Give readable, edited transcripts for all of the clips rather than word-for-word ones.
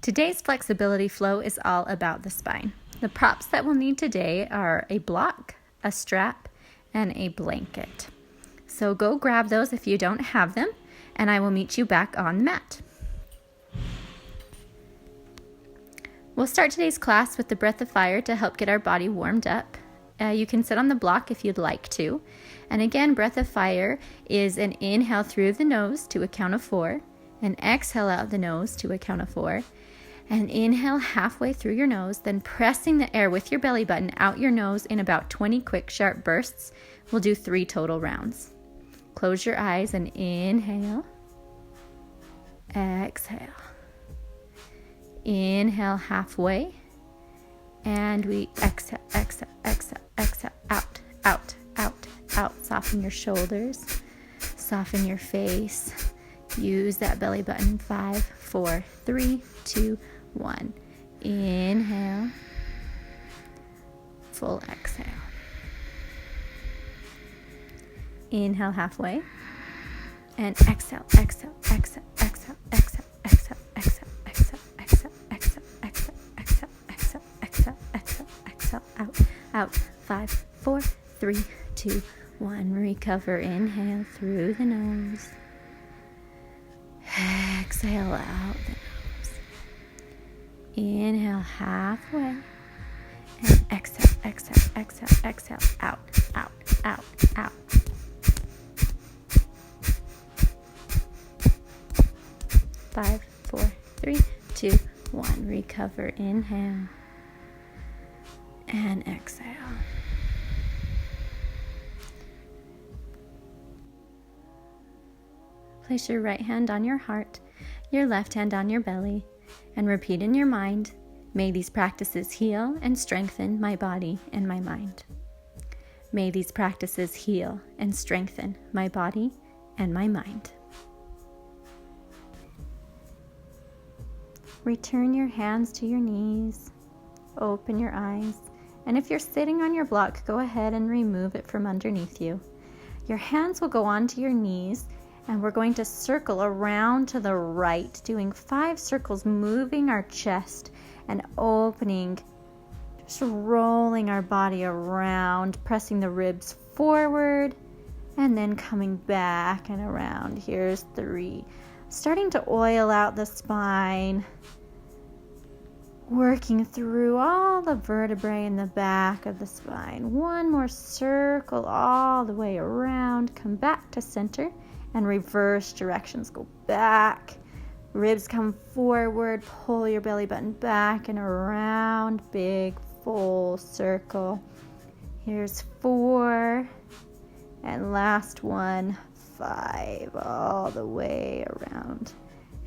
Today's flexibility flow is all about the spine. The props that we'll need today are a block, a strap, and a blanket. So go grab those if you don't have them, and I will meet you back on the mat. We'll start today's class with the breath of fire to help get our body warmed up. You can sit on the block if you'd like to. And again, breath of fire is an inhale through the nose to a count of 4, an exhale out the nose to a count of 4, and inhale halfway through your nose, then pressing the air with your belly button out your nose in about 20 quick, sharp bursts. We'll do 3 total rounds. Close your eyes and inhale, exhale. Inhale halfway, and we exhale, exhale, exhale, exhale, out, out, out, out. Soften your shoulders, soften your face. Use that belly button. 5, 4, 3, 2, 1. Inhale, full exhale. Inhale halfway, and exhale, exhale, exhale, exhale, exhale, exhale, exhale, exhale, exhale, exhale, exhale, exhale, exhale, exhale, exhale, exhale, out, out. 5, 4, 3, 2, 1. Recover. Inhale through the nose. Exhale out the nose. Inhale halfway. And exhale, exhale, exhale, exhale, out, out, out, out. 5, 4, 3, 2, 1. Recover. Inhale. And exhale. Place your right hand on your heart, your left hand on your belly, and repeat in your mind, may these practices heal and strengthen my body and my mind. May these practices heal and strengthen my body and my mind. Return your hands to your knees. Open your eyes. And if you're sitting on your block, go ahead and remove it from underneath you. Your hands will go onto your knees, and we're going to circle around to the right, doing 5 circles, moving our chest and opening, just rolling our body around, pressing the ribs forward, and then coming back and around. Here's 3. Starting to oil out the spine, working through all the vertebrae in the back of the spine. 1 more circle all the way around. Come back to center and reverse directions. Go back. Ribs come forward. Pull your belly button back and around. Big full circle. Here's 4. And last one. 5. All the way around.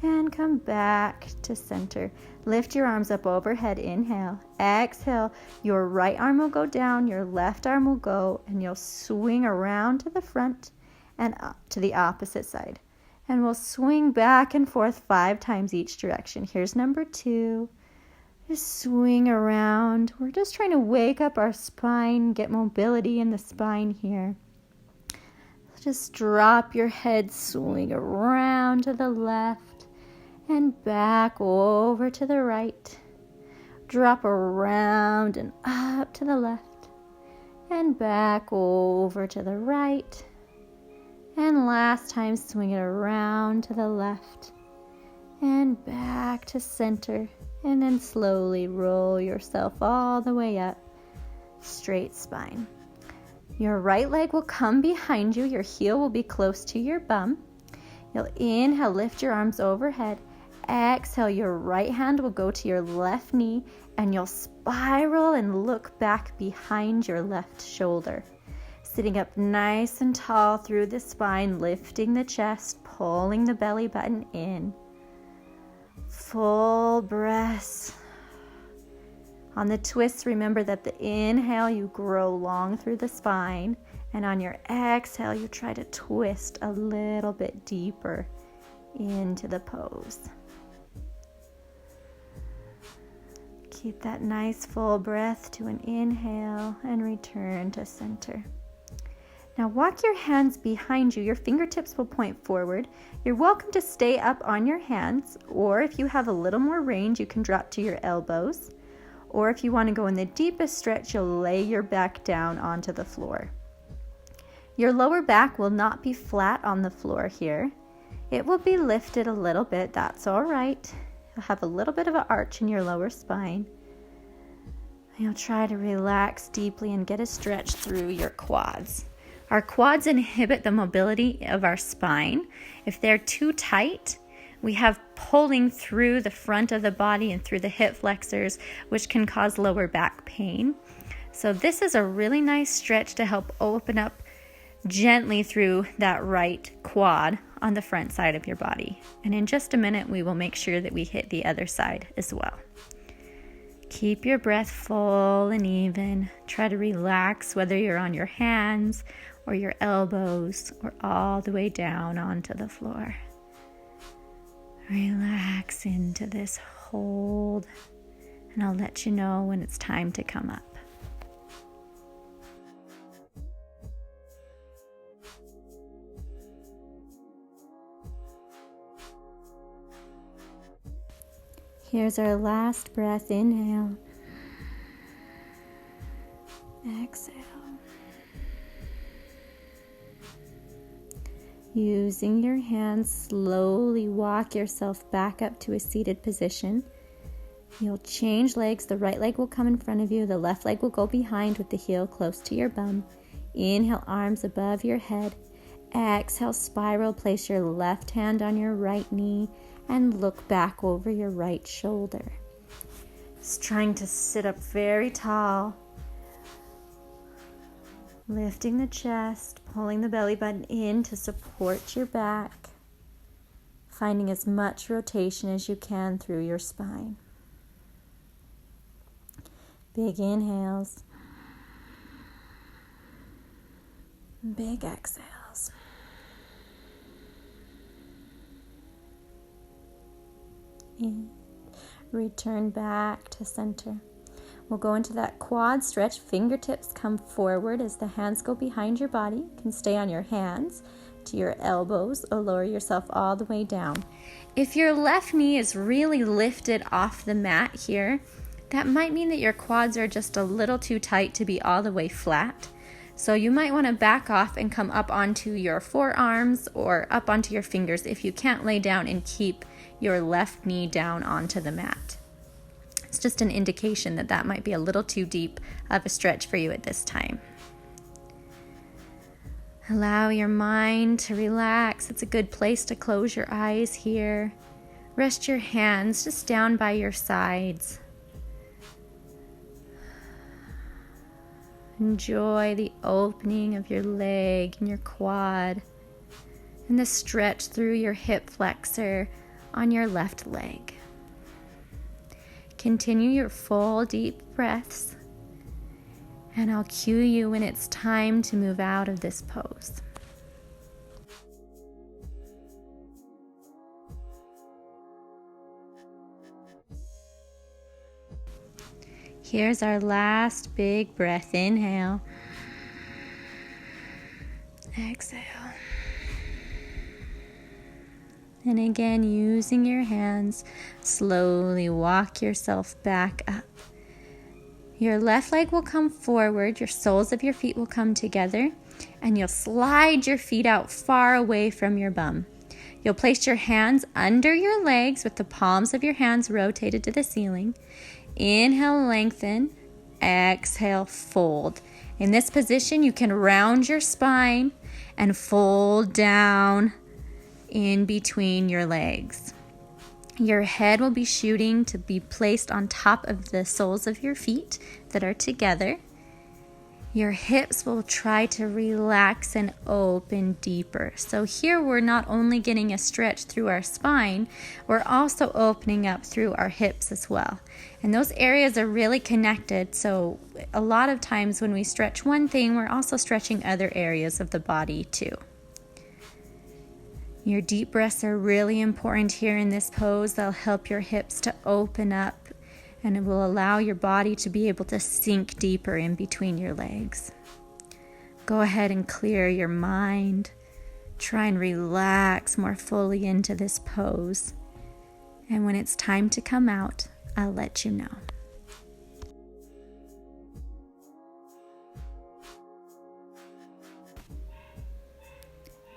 And come back to center. Lift your arms up overhead. Inhale. Exhale. Your right arm will go down. Your left arm will go. And you'll swing around to the front and up to the opposite side. And we'll swing back and forth 5 times each direction. Here's number 2. Just swing around. We're just trying to wake up our spine, get mobility in the spine here. Just drop your head, swing around to the left and back over to the right. Drop around and up to the left and back over to the right. And last time, swing it around to the left and back to center. And then slowly roll yourself all the way up. Straight spine. Your right leg will come behind you. Your heel will be close to your bum. You'll inhale, lift your arms overhead. Exhale, your right hand will go to your left knee, and you'll spiral and look back behind your left shoulder. Sitting up nice and tall through the spine, lifting the chest, pulling the belly button in. Full breaths. On the twists, remember that the inhale, you grow long through the spine, and on your exhale, you try to twist a little bit deeper into the pose. Keep that nice full breath to an inhale and return to center. Now walk your hands behind you. Your fingertips will point forward. You're welcome to stay up on your hands, or if you have a little more range, you can drop to your elbows. Or if you want to go in the deepest stretch, you'll lay your back down onto the floor. Your lower back will not be flat on the floor here. It will be lifted a little bit. That's all right. You'll have a little bit of an arch in your lower spine. You'll try to relax deeply and get a stretch through your quads. Our quads inhibit the mobility of our spine. If they're too tight, we have pulling through the front of the body and through the hip flexors, which can cause lower back pain. So this is a really nice stretch to help open up gently through that right quad on the front side of your body. And in just a minute, we will make sure that we hit the other side as well. Keep your breath full and even. Try to relax, whether you're on your hands or your elbows or all the way down onto the floor. Relax into this hold, and I'll let you know when it's time to come up. Here's our last breath. Inhale. Exhale. Using your hands, slowly walk yourself back up to a seated position. You'll change legs. The right leg will come in front of you. The left leg will go behind with the heel close to your bum. Inhale, arms above your head. Exhale, spiral. Place your left hand on your right knee and look back over your right shoulder. Just trying to sit up very tall. Lifting the chest, pulling the belly button in to support your back. Finding as much rotation as you can through your spine. Big inhales. Big exhales. And return back to center. We'll go into that quad stretch. Fingertips come forward as the hands go behind your body. You can stay on your hands to your elbows or lower yourself all the way down. If your left knee is really lifted off the mat here, that might mean that your quads are just a little too tight to be all the way flat. So you might want to back off and come up onto your forearms or up onto your fingers if you can't lay down and keep your left knee down onto the mat. It's just an indication that that might be a little too deep of a stretch for you at this time. Allow your mind to relax. It's a good place to close your eyes here. Rest your hands just down by your sides. Enjoy the opening of your leg and your quad and the stretch through your hip flexor on your left leg. Continue your full deep breaths, and I'll cue you when it's time to move out of this pose. Here's our last big breath. Inhale. Exhale. And again, using your hands, slowly walk yourself back up. Your left leg will come forward, your soles of your feet will come together, and you'll slide your feet out far away from your bum. You'll place your hands under your legs with the palms of your hands rotated to the ceiling. Inhale, lengthen. Exhale, fold. In this position, you can round your spine and fold down in between your legs. Your head will be shooting to be placed on top of the soles of your feet that are together. Your hips will try to relax and open deeper. So here we're not only getting a stretch through our spine, we're also opening up through our hips as well. And those areas are really connected. So a lot of times when we stretch one thing, we're also stretching other areas of the body too. Your deep breaths are really important here in this pose. They'll help your hips to open up, and it will allow your body to be able to sink deeper in between your legs. Go ahead and clear your mind. Try and relax more fully into this pose. And when it's time to come out, I'll let you know.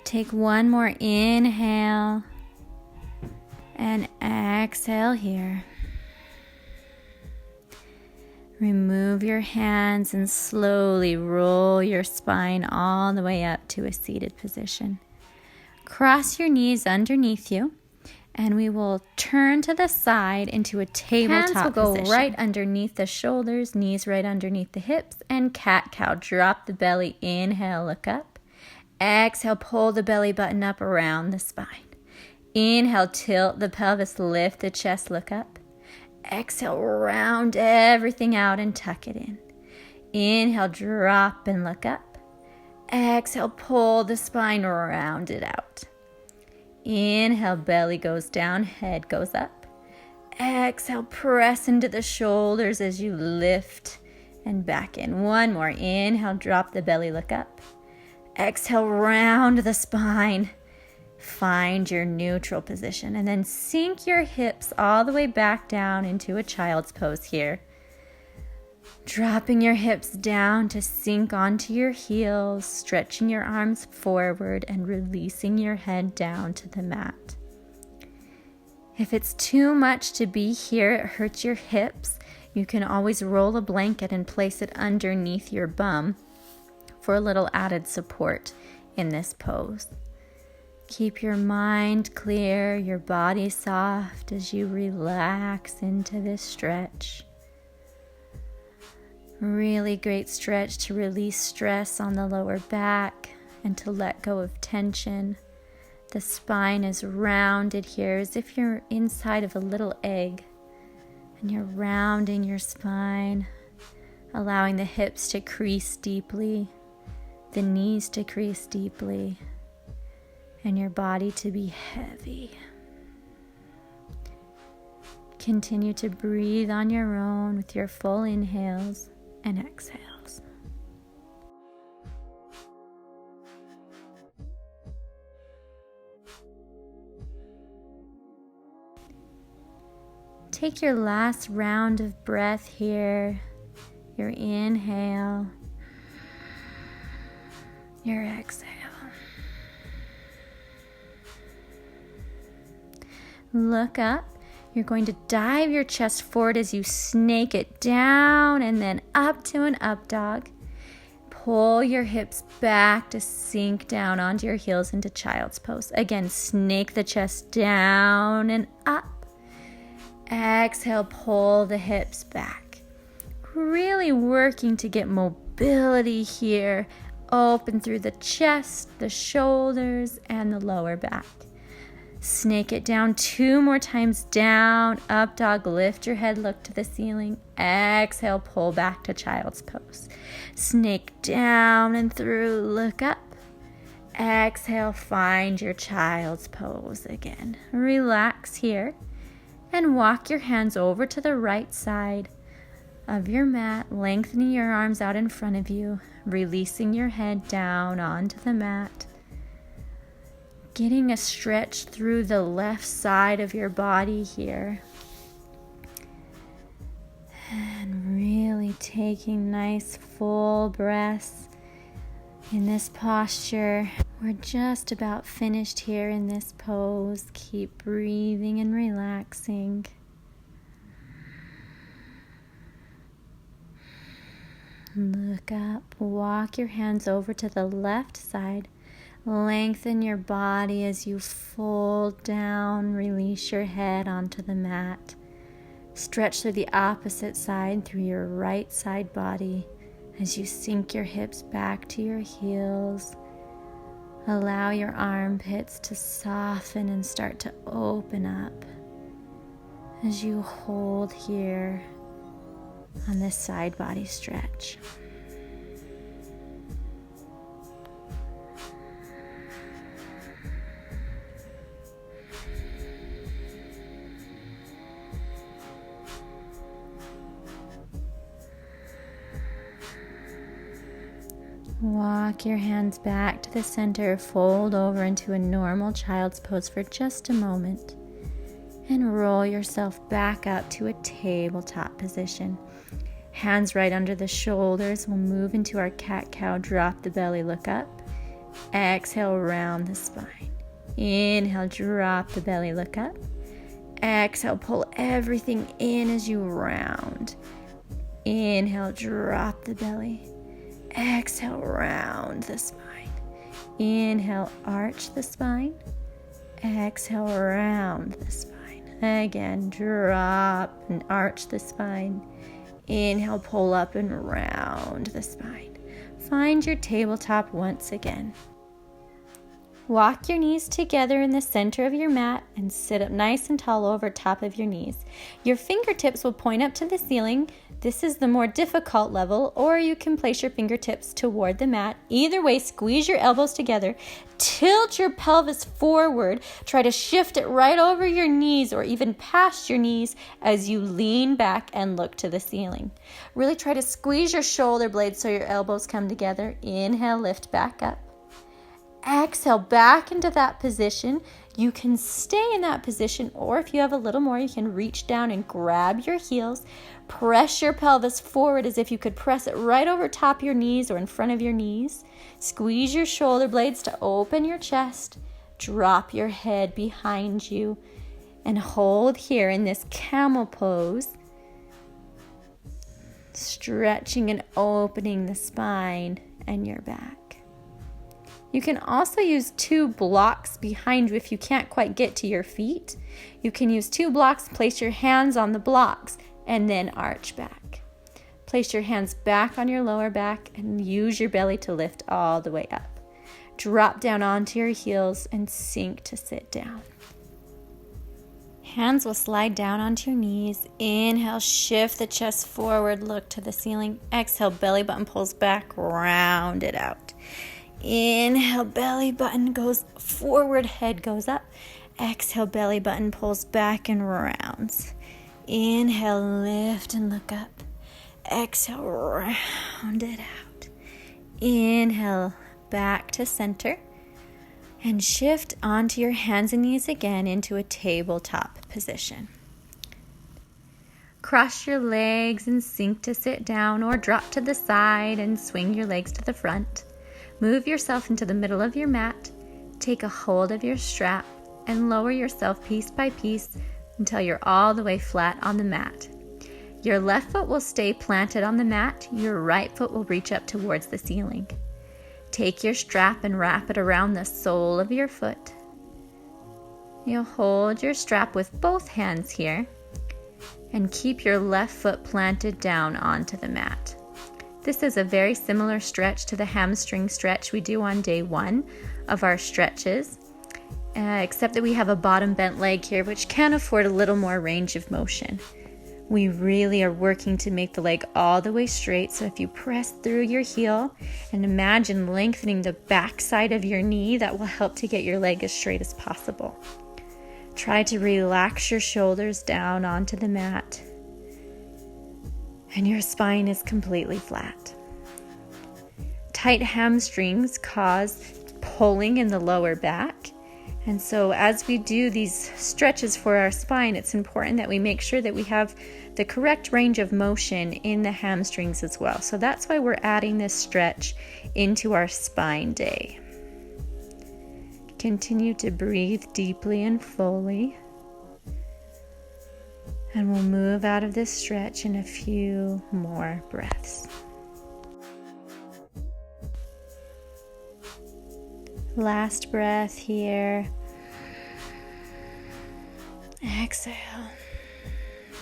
Take one more inhale and exhale here. Remove your hands and slowly roll your spine all the way up to a seated position. Cross your knees underneath you, and we will turn to the side into a tabletop position. Hands will go right underneath the shoulders, knees right underneath the hips, and cat-cow. Drop the belly, inhale, look up. Exhale, pull the belly button up around the spine. Inhale, tilt the pelvis, lift the chest, look up. Exhale, round everything out and tuck it in. Inhale, drop and look up. Exhale, pull the spine, round it out. Inhale, belly goes down, head goes up. Exhale, press into the shoulders as you lift and back in. One more. Inhale, drop the belly, look up. Exhale, round the spine. Find your neutral position and then sink your hips all the way back down into a child's pose here. Dropping your hips down to sink onto your heels, stretching your arms forward and releasing your head down to the mat. If it's too much to be here, it hurts your hips, you can always roll a blanket and place it underneath your bum for a little added support in this pose. Keep your mind clear, your body soft as you relax into this stretch. Really great stretch to release stress on the lower back and to let go of tension. The spine is rounded here as if you're inside of a little egg, and you're rounding your spine, allowing the hips to crease deeply, the knees to crease deeply, and your body to be heavy. Continue to breathe on your own with your full inhales and exhales. Take your last round of breath here. Your inhale, your exhale. Look up. You're going to dive your chest forward as you snake it down and then up to an up dog. Pull your hips back to sink down onto your heels into child's pose. Again, snake the chest down and up. Exhale, pull the hips back. Really working to get mobility here. Open through the chest, the shoulders, and the lower back. Snake it down 2 more times, down, up dog, lift your head, look to the ceiling. Exhale, pull back to child's pose. Snake down and through, look up. Exhale, find your child's pose again. Relax here and walk your hands over to the right side of your mat, lengthening your arms out in front of you, releasing your head down onto the mat. Getting a stretch through the left side of your body here. And really taking nice full breaths in this posture. We're just about finished here in this pose. Keep breathing and relaxing. Look up, walk your hands over to the left side. Lengthen your body as you fold down, release your head onto the mat. Stretch through the opposite side through your right side body as you sink your hips back to your heels. Allow your armpits to soften and start to open up as you hold here on this side body stretch. Walk your hands back to the center, fold over into a normal child's pose for just a moment, and roll yourself back up to a tabletop position. Hands right under the shoulders. We'll move into our cat-cow. Drop the belly, look up. Exhale, round the spine. Inhale, drop the belly, look up. Exhale, pull everything in as you round. Inhale, drop the belly. Exhale, round the spine. Inhale, arch the spine. Exhale, round the spine. Again, drop and arch the spine. Inhale, pull up and round the spine. Find your tabletop once again. Walk your knees together in the center of your mat and sit up nice and tall over top of your knees. Your fingertips will point up to the ceiling. This is the more difficult level, or you can place your fingertips toward the mat. Either way, squeeze your elbows together. Tilt your pelvis forward. Try to shift it right over your knees or even past your knees as you lean back and look to the ceiling. Really try to squeeze your shoulder blades so your elbows come together. Inhale, lift back up. Exhale, back into that position. You can stay in that position, or if you have a little more, you can reach down and grab your heels. Press your pelvis forward as if you could press it right over top your knees or in front of your knees. Squeeze your shoulder blades to open your chest. Drop your head behind you and hold here in this camel pose. Stretching and opening the spine and your back. You can also use 2 blocks behind you if you can't quite get to your feet. You can use 2 blocks, place your hands on the blocks, and then arch back. Place your hands back on your lower back and use your belly to lift all the way up. Drop down onto your heels and sink to sit down. Hands will slide down onto your knees. Inhale, shift the chest forward, look to the ceiling. Exhale, belly button pulls back, round it out. Inhale, belly button goes forward, head goes up. Exhale, belly button pulls back and rounds. Inhale, lift and look up. Exhale, round it out. Inhale, back to center. And shift onto your hands and knees again into a tabletop position. Cross your legs and sink to sit down, or drop to the side and swing your legs to the front. Move yourself into the middle of your mat, take a hold of your strap, and lower yourself piece by piece until you're all the way flat on the mat. Your left foot will stay planted on the mat, your right foot will reach up towards the ceiling. Take your strap and wrap it around the sole of your foot. You'll hold your strap with both hands here and keep your left foot planted down onto the mat. This is a very similar stretch to the hamstring stretch we do on day 1 of our stretches, except that we have a bottom bent leg here, which can afford a little more range of motion. We really are working to make the leg all the way straight, so if you press through your heel and imagine lengthening the back side of your knee, that will help to get your leg as straight as possible. Try to relax your shoulders down onto the mat, and your spine is completely flat. Tight hamstrings cause pulling in the lower back. And so as we do these stretches for our spine, it's important that we make sure that we have the correct range of motion in the hamstrings as well. So that's why we're adding this stretch into our spine day. Continue to breathe deeply and fully. And we'll move out of this stretch in a few more breaths. Last breath here. Exhale.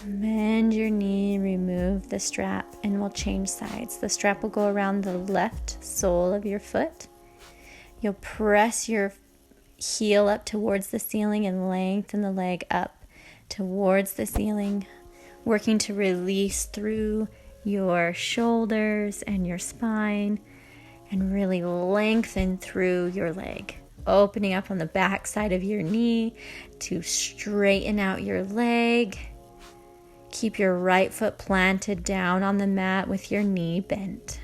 Bend your knee, remove the strap, and we'll change sides. The strap will go around the left sole of your foot. You'll press your heel up towards the ceiling and lengthen the leg up towards the ceiling, working to release through your shoulders and your spine and really lengthen through your leg, opening up on the back side of your knee to straighten out your leg. Keep your right foot planted down on the mat with your knee bent.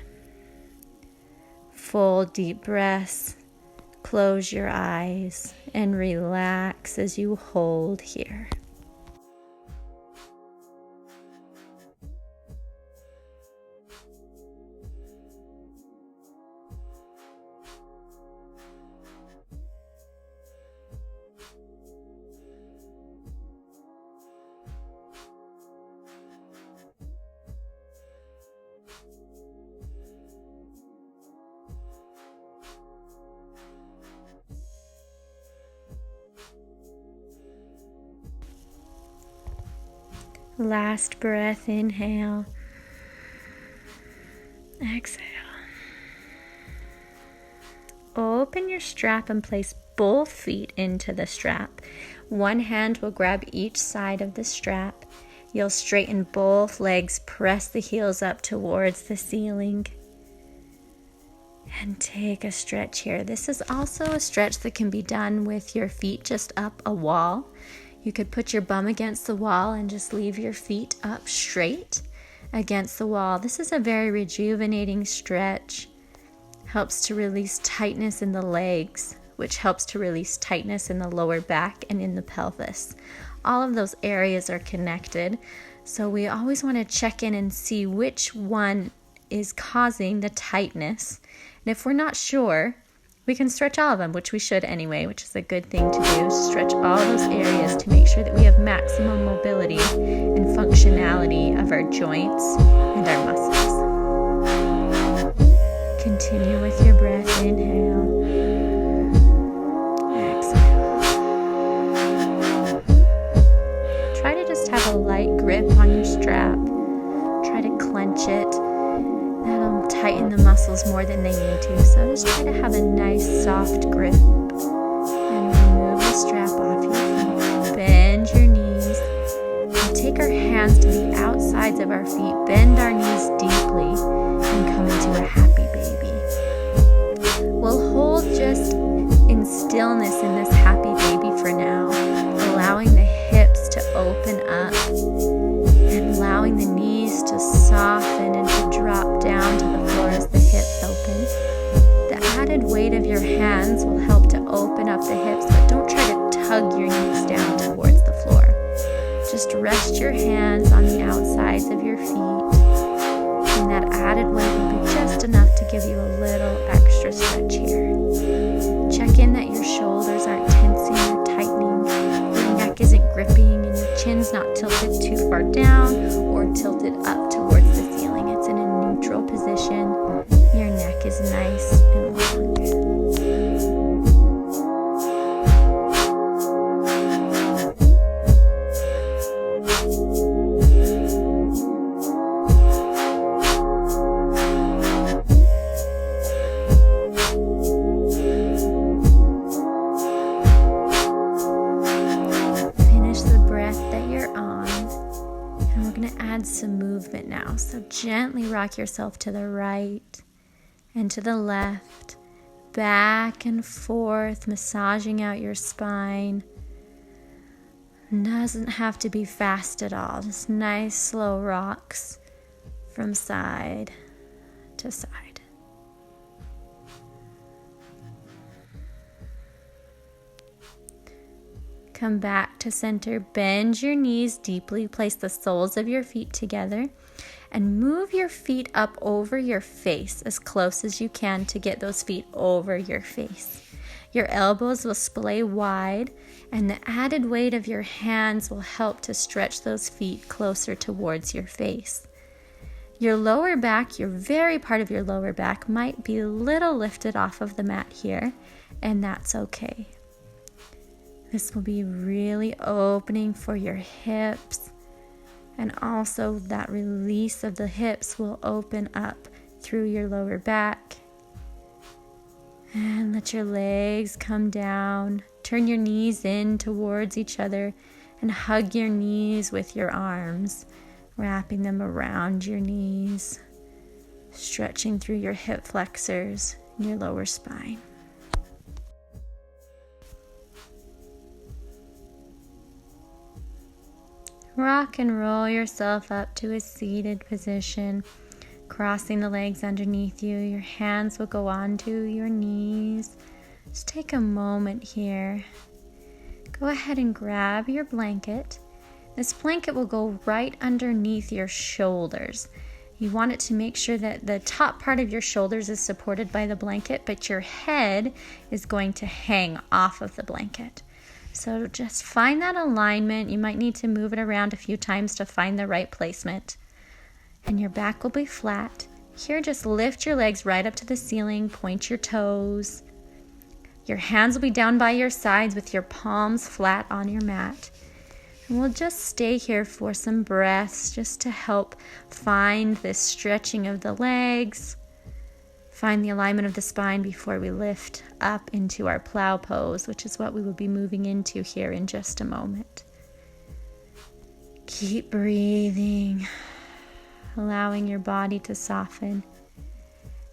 full deep breaths. Close your eyes and relax as you hold here. Last breath, inhale. Exhale. Open your strap and place both feet into the strap. One hand will grab each side of the strap. You'll straighten both legs, press the heels up towards the ceiling, and take a stretch here. This is also a stretch that can be done with your feet just up a wall. You could put your bum against the wall and just leave your feet up straight against the wall. This is a very rejuvenating stretch. Helps to release tightness in the legs, which helps to release tightness in the lower back and in the pelvis. All of those areas are connected, so we always want to check in and see which one is causing the tightness. And if we're not sure, we can stretch all of them, which we should anyway, which is a good thing to do. Stretch all those areas to make sure that we have maximum mobility and functionality of our joints and our muscles. Continue with your breath. Inhale. Exhale. Try to just have a light grip on your strap. Try to clench it. That'll tighten the muscles more than they need to. So just try to have a nice soft grip and remove the strap off your feet. Bend your knees. We'll take our hands to the outsides of our feet. Bend our knees deeply and come into a happy baby. We'll hold just in stillness in this happy baby for now, allowing the hips to open up and allowing the knees to soften and to drop down to the floor as the hips open. The added weight of your hands will help to open up the hips, but don't try to tug your knees down towards the floor. Just rest your hands on the outsides of your feet, and that added weight will be just enough to give you a little extra stretch here. Check in that your shoulders aren't tensing or tightening, your neck isn't gripping, and your chin's not tilted too far down or tilted up towards the ceiling. It's in a neutral position. Your neck is nice and long. Some movement now. So gently rock yourself to the right and to the left, back and forth, massaging out your spine. Doesn't have to be fast at all. Just nice slow rocks from side to side. Come back to center, bend your knees deeply, place the soles of your feet together, and move your feet up over your face as close as you can to get those feet over your face. Your elbows will splay wide, and the added weight of your hands will help to stretch those feet closer towards your face. Your lower back, your very part of your lower back, might be a little lifted off of the mat here, and that's okay. This will be really opening for your hips, and also that release of the hips will open up through your lower back. And let your legs come down. Turn your knees in towards each other and hug your knees with your arms, wrapping them around your knees, stretching through your hip flexors and your lower spine. Rock and roll yourself up to a seated position. Crossing the legs underneath you, your hands will go onto your knees. Just take a moment here. Go ahead and grab your blanket. This blanket will go right underneath your shoulders. You want it to make sure that the top part of your shoulders is supported by the blanket, but your head is going to hang off of the blanket. So just find that alignment. You might need to move it around a few times to find the right placement. And your back will be flat. Here, just lift your legs right up to the ceiling, point your toes. Your hands will be down by your sides with your palms flat on your mat. And we'll just stay here for some breaths just to help find this stretching of the legs, find the alignment of the spine before we lift up into our plow pose, which is what we will be moving into here in just a moment. Keep breathing, allowing your body to soften.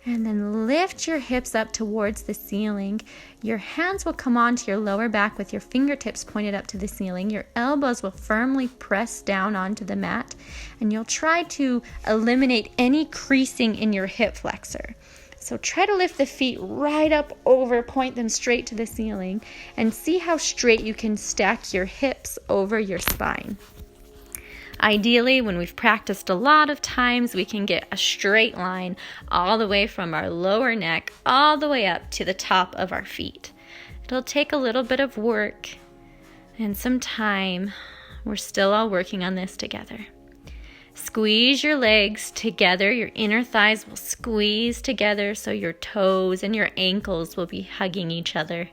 And then lift your hips up towards the ceiling. Your hands will come onto your lower back with your fingertips pointed up to the ceiling. Your elbows will firmly press down onto the mat. And you'll try to eliminate any creasing in your hip flexor. So try to lift the feet right up over, point them straight to the ceiling, and see how straight you can stack your hips over your spine. Ideally, when we've practiced a lot of times, we can get a straight line all the way from our lower neck all the way up to the top of our feet. It'll take a little bit of work and some time. We're still all working on this together. Squeeze your legs together. Your inner thighs will squeeze together so your toes and your ankles will be hugging each other.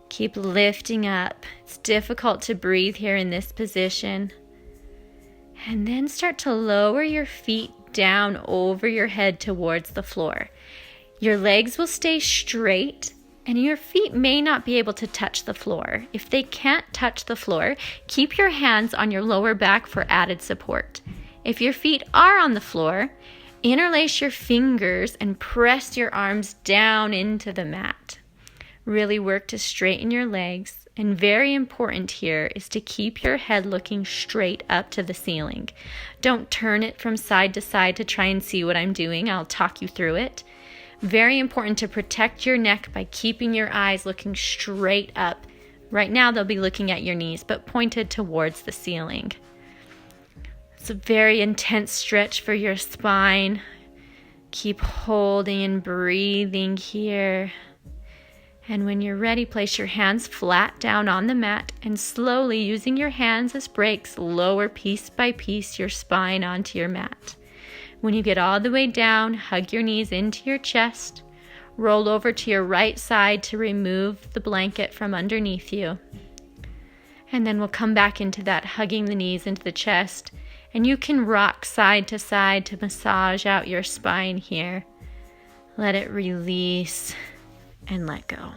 Keep lifting up. It's difficult to breathe here in this position. And then start to lower your feet down over your head towards the floor. Your legs will stay straight and your feet may not be able to touch the floor. If they can't touch the floor, keep your hands on your lower back for added support. If your feet are on the floor, interlace your fingers and press your arms down into the mat. Really work to straighten your legs. And very important here is to keep your head looking straight up to the ceiling. Don't turn it from side to side to try and see what I'm doing. I'll talk you through it. Very important to protect your neck by keeping your eyes looking straight up. Right now they'll be looking at your knees, but pointed towards the ceiling. It's a very intense stretch for your spine. Keep holding and breathing here. And when you're ready, place your hands flat down on the mat and slowly, using your hands as brakes, lower piece by piece your spine onto your mat. When you get all the way down, hug your knees into your chest. Roll over to your right side to remove the blanket from underneath you. And then we'll come back into that hugging the knees into the chest. And you can rock side to side to massage out your spine here. Let it release. And let go.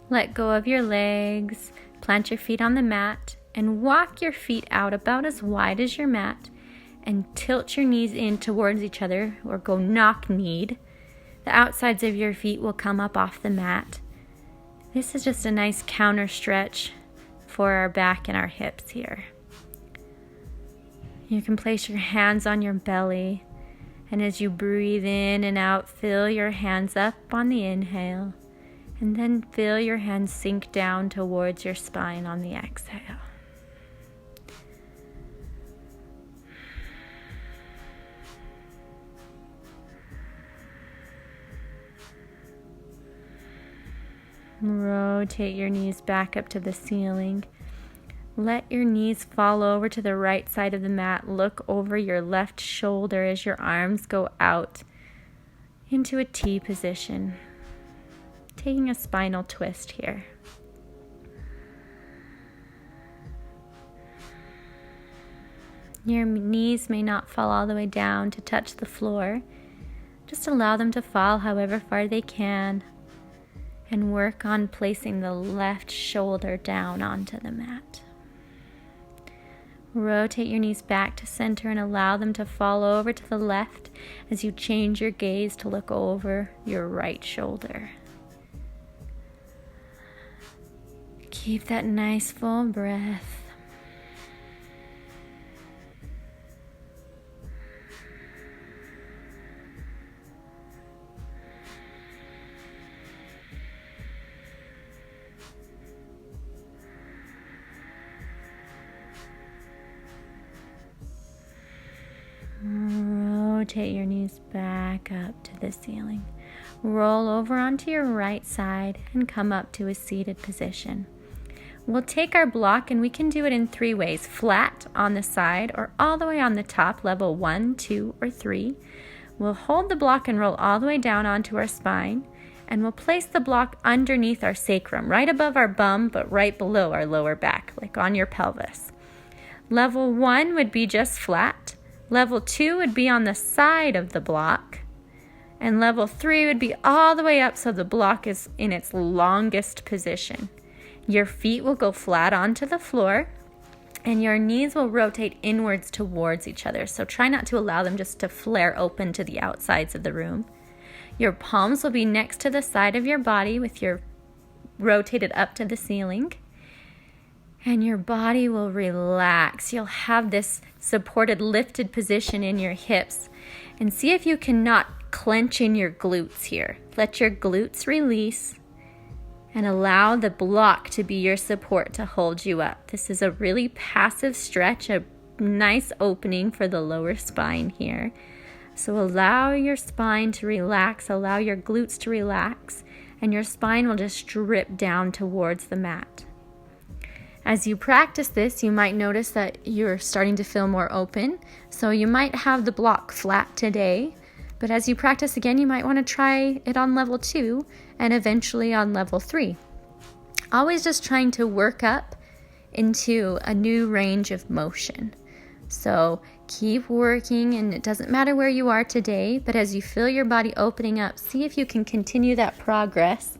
Let go of your legs, plant your feet on the mat, and walk your feet out about as wide as your mat, and tilt your knees in towards each other, or go knock-kneed. The outsides of your feet will come up off the mat. This is just a nice counter stretch for our back and our hips here. You can place your hands on your belly. And as you breathe in and out, feel your hands up on the inhale. And then feel your hands sink down towards your spine on the exhale. Rotate your knees back up to the ceiling. Let your knees fall over to the right side of the mat. Look over your left shoulder as your arms go out into a T position. Taking a spinal twist here. Your knees may not fall all the way down to touch the floor. Just allow them to fall however far they can. And work on placing the left shoulder down onto the mat. Rotate your knees back to center and allow them to fall over to the left as you change your gaze to look over your right shoulder. Keep that nice full breath. rotate your knees back up to the ceiling. Roll over onto your right side and come up to a seated position. We'll take our block and we can do it in 3 ways: flat on the side or all the way on the top, level 1, 2, or 3. We'll hold the block and roll all the way down onto our spine, and we'll place the block underneath our sacrum, right above our bum, but right below our lower back, like on your pelvis. Level 1 would be just flat. Level 2 would be on the side of the block. And level 3 would be all the way up so the block is in its longest position. Your feet will go flat onto the floor, and your knees will rotate inwards towards each other. So try not to allow them just to flare open to the outsides of the room. Your palms will be next to the side of your body with your rotated up to the ceiling. And your body will relax. You'll have this supported, lifted position in your hips. And see if you cannot clench in your glutes here. Let your glutes release and allow the block to be your support to hold you up. This is a really passive stretch, a nice opening for the lower spine here. So allow your spine to relax, allow your glutes to relax, and your spine will just drip down towards the mat. As you practice this, you might notice that you're starting to feel more open. So you might have the block flat today, but as you practice again, you might want to try it on level 2 and eventually on level 3. Always just trying to work up into a new range of motion. So keep working, and it doesn't matter where you are today, but as you feel your body opening up, see if you can continue that progress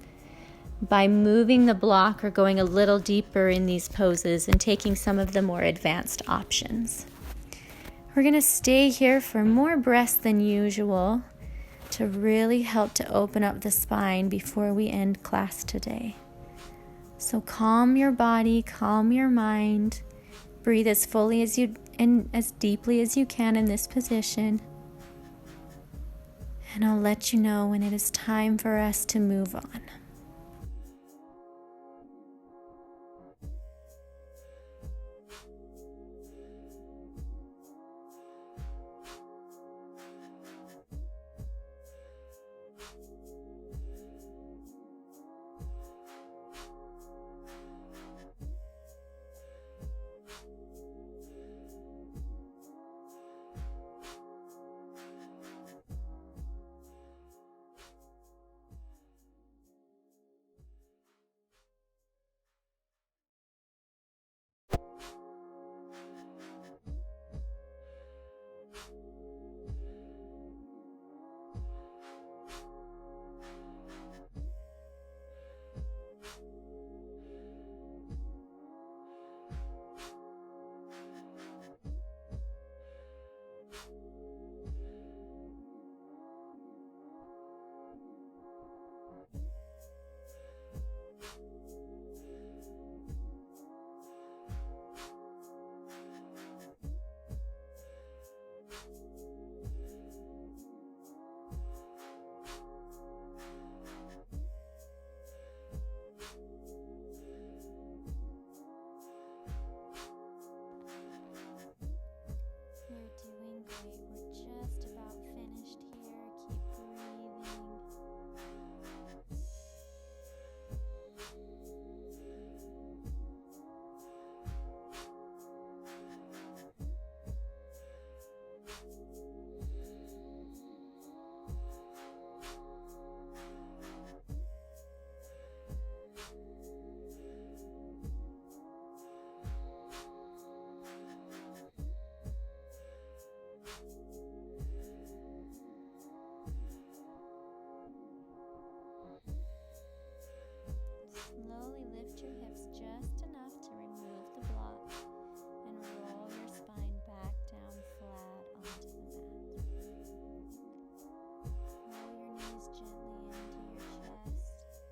by moving the block or going a little deeper in these poses and taking some of the more advanced options. We're going to stay here for more breaths than usual to really help to open up the spine before we end class today. So calm your body, calm your mind, breathe as fully as you and as deeply as you can in this position. And I'll let you know when it is time for us to move on. Slowly lift your hips just enough to remove the block and roll your spine back down flat onto the mat. Roll your knees gently into your chest.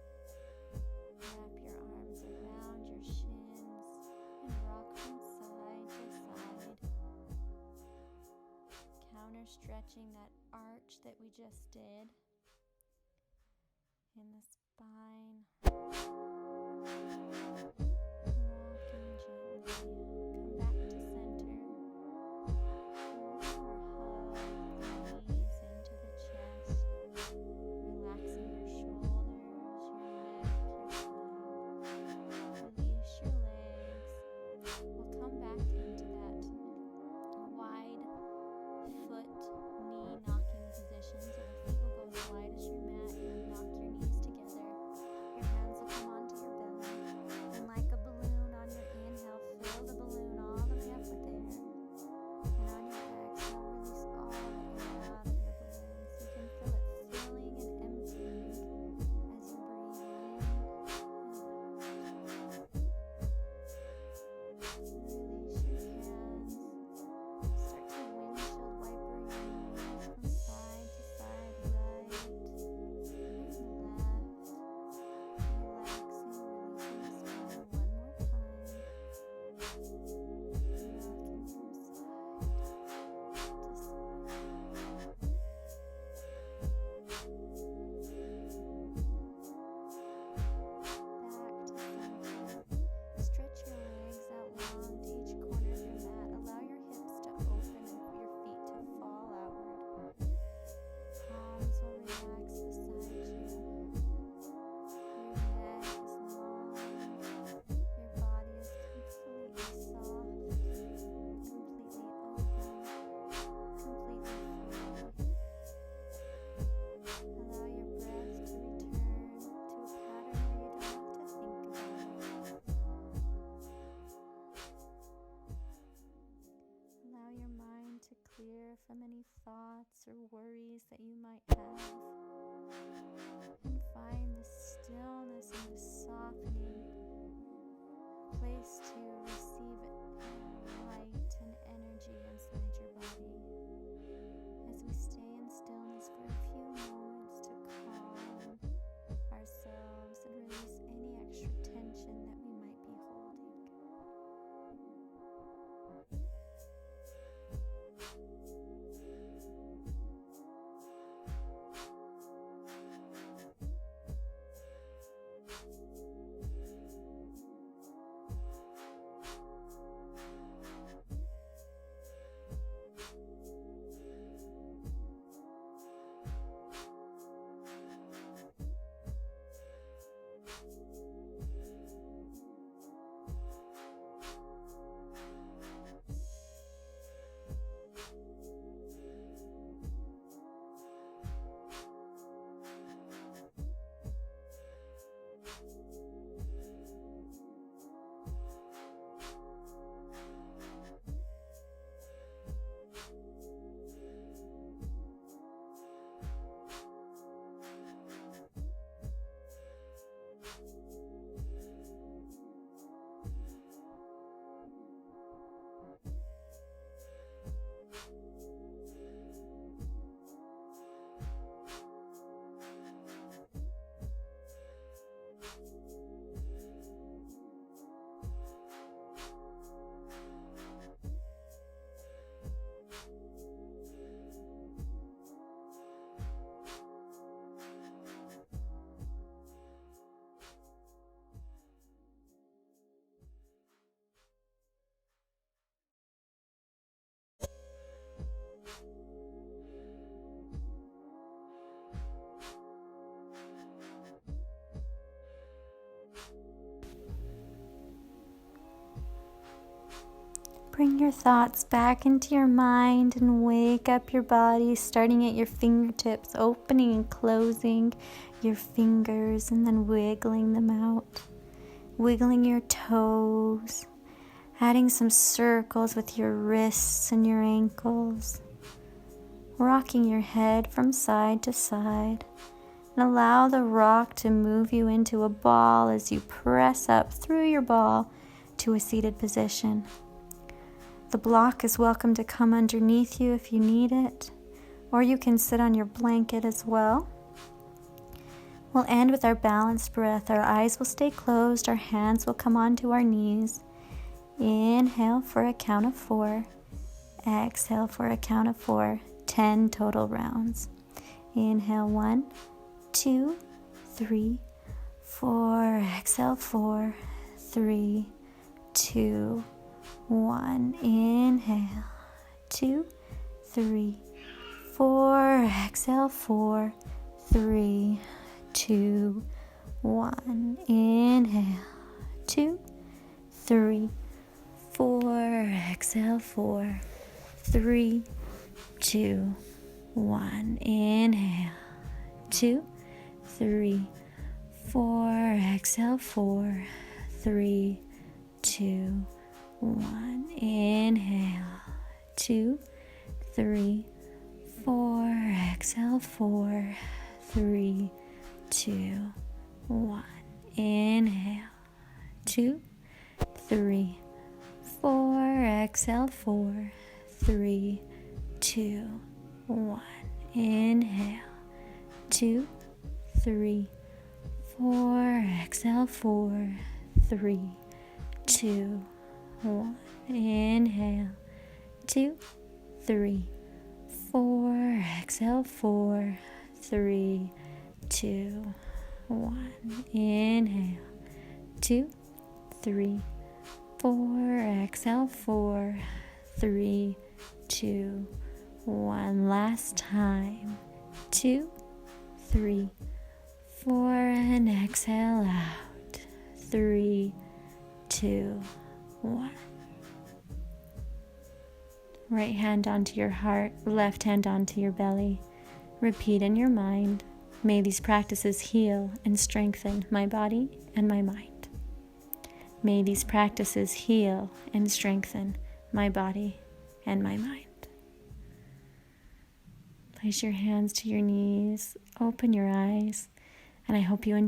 Wrap your arms around your shins and rock from side to side. Counter stretching that arch that we just did in the spine. Rocking gently. Come back to center. Or hug the knees. from any thoughts or worries that you might have. And find the stillness and the softening place to receive light and energy inside your body. As we stay in stillness for a few moments to calm ourselves and release any extra tension that we might be holding. Bring your thoughts back into your mind and wake up your body, starting at your fingertips, opening and closing your fingers and then wiggling them out. Wiggling your toes, adding some circles with your wrists and your ankles. Rocking your head from side to side. And allow the rock to move you into a ball as you press up through your ball to a seated position. The block is welcome to come underneath you if you need it, or you can sit on your blanket as well. We'll end with our balanced breath. Our eyes will stay closed, our hands will come onto our knees. Inhale for a count of 4. Exhale for a count of 4. 10 total rounds. Inhale 1, 2, 3, 4. Exhale 4, 3, 2, 1. Inhale 2, 3, 4. Exhale 4, 3, 2, 1. Inhale 2, 3, 4. Exhale 4, 3, 2, 1. Inhale 2, 3, 4. Exhale 4, 3, 2, 1. Inhale 2, 3, 4. Exhale 4, 3, 2, 1. Inhale 2, 3, 4. Exhale 4, 3, 2, 1. Inhale 2, 3, 4. Exhale 4, 3, 2, 1. Inhale 2, 3, 4. Exhale 4, 3, 2, 1. Inhale 2, 3, 4. Exhale 4, 3, 2, 1. Last time. 2, 3, 4. And exhale out. 3, 2, 1. Right hand onto your heart, left hand onto your belly. Repeat in your mind, may these practices heal and strengthen my body and my mind. May these practices heal and strengthen my body and my mind. Place your hands to your knees, open your eyes, and I hope you enjoy